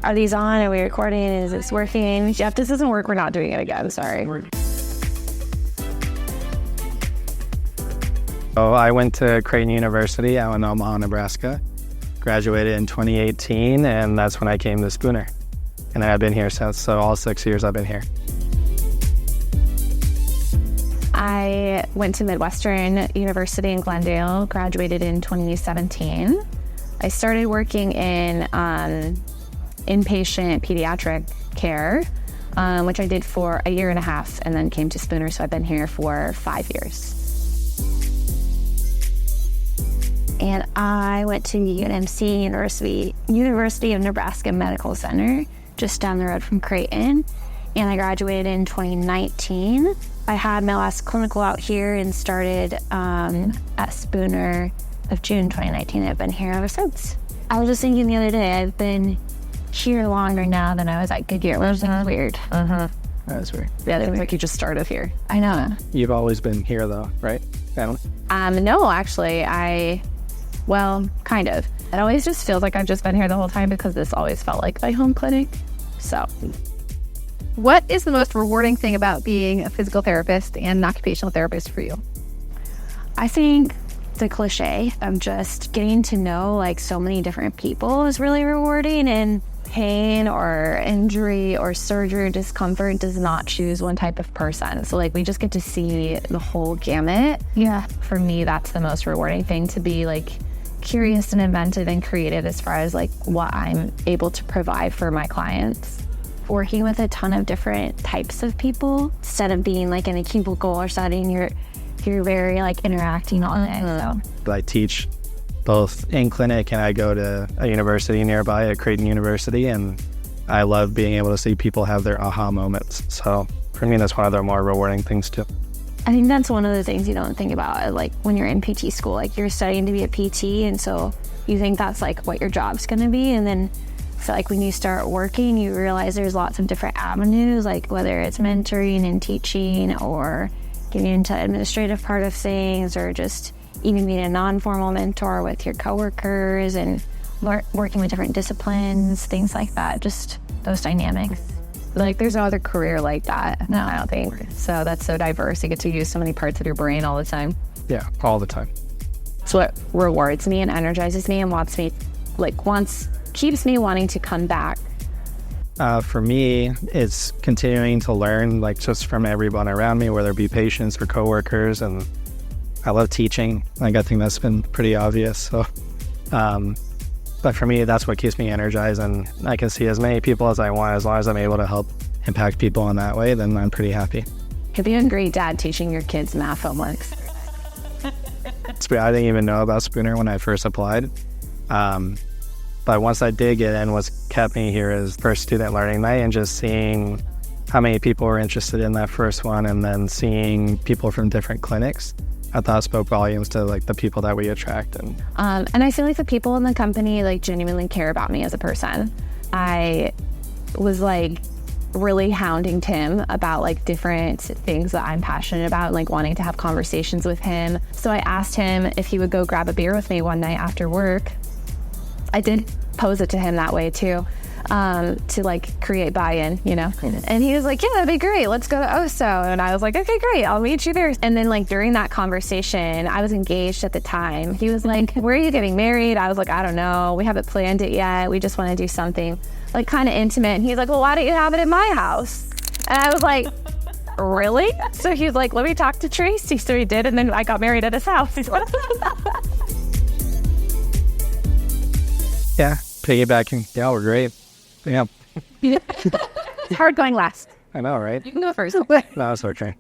Are these on? Are we recording? Is this working? If this doesn't work, we're not doing it again. Sorry. So I went to Creighton University out in Omaha, Nebraska. Graduated in 2018, and that's when I came to Spooner. And I've been here since, so all 6 years I've been here. I went to Midwestern University in Glendale, graduated in 2017. I started working in inpatient pediatric care, which I did for a year and a half, and then came to Spooner, so I've been here for 5 years. And I went to UNMC, University of Nebraska Medical Center, just down the road from Creighton, and I graduated in 2019. I had my last clinical out here and started at Spooner of June 2019. I've been here ever since. I was just thinking the other day, I've been here longer now than I was at Goodyear, which is weird. That's weird. Yeah, Seems like you just started here. I know. You've always been here though, right, Natalie? No, actually, kind of. It always just feels like I've just been here the whole time because this always felt like my home clinic. So, What is the most rewarding thing about being a physical therapist and an occupational therapist for you? I think the cliche of just getting to know like so many different people is really rewarding, and pain or injury or surgery or discomfort does not choose one type of person. So like we just get to see the whole gamut. Yeah. For me, that's the most rewarding thing, to be like curious and inventive and creative as far as like what I'm able to provide for my clients. Working with a ton of different types of people instead of being like in a cubicle or setting, you're very like interacting all day. So. I teach both in clinic and I go to a university nearby, at Creighton University, and I love being able to see people have their aha moments. So for me, that's one of the more rewarding things too. I think that's one of the things you don't think about, like when you're in PT school, like you're studying to be a PT, and so you think that's like what your job's gonna be, and then I feel like when you start working, you realize there's lots of different avenues, like whether it's mentoring and teaching or getting into administrative part of things, or just even being a non-formal mentor with your coworkers and working with different disciplines, things like that, just those dynamics. Like there's no other career like that. No. I don't think. So that's so diverse. You get to use so many parts of your brain all the time. Yeah, all the time. It's what rewards me and energizes me and keeps me wanting to come back. For me, it's continuing to learn, like just from everyone around me, whether it be patients or coworkers, and I love teaching. Like I think that's been pretty obvious. So, but for me, that's what keeps me energized, and I can see as many people as I want. As long as I'm able to help impact people in that way, then I'm pretty happy. Have you been a great dad teaching your kids math homeworks? I didn't even know about Spooner when I first applied. But once I did get in, what kept me here is first student learning night, and just seeing how many people were interested in that first one, and then seeing people from different clinics. I thought it spoke volumes to like the people that we attract. And I feel like the people in the company like genuinely care about me as a person. I was like really hounding Tim about like different things that I'm passionate about, like wanting to have conversations with him. So I asked him if he would go grab a beer with me one night after work. I did pose it to him that way too, to like create buy-in, you know? And he was like, yeah, that'd be great. Let's go to OSO. And I was like, okay, great. I'll meet you there. And then like during that conversation, I was engaged at the time. He was like, where are you getting married? I was like, I don't know. We haven't planned it yet. We just want to do something like kind of intimate. And he's like, well, why don't you have it in my house? And I was like, really? So he's like, let me talk to Tracy. So he did. And then I got married at his house. yeah, piggybacking. Yeah, we're great. Yeah. Hard going last. I know, right? You can go first. No, it's okay.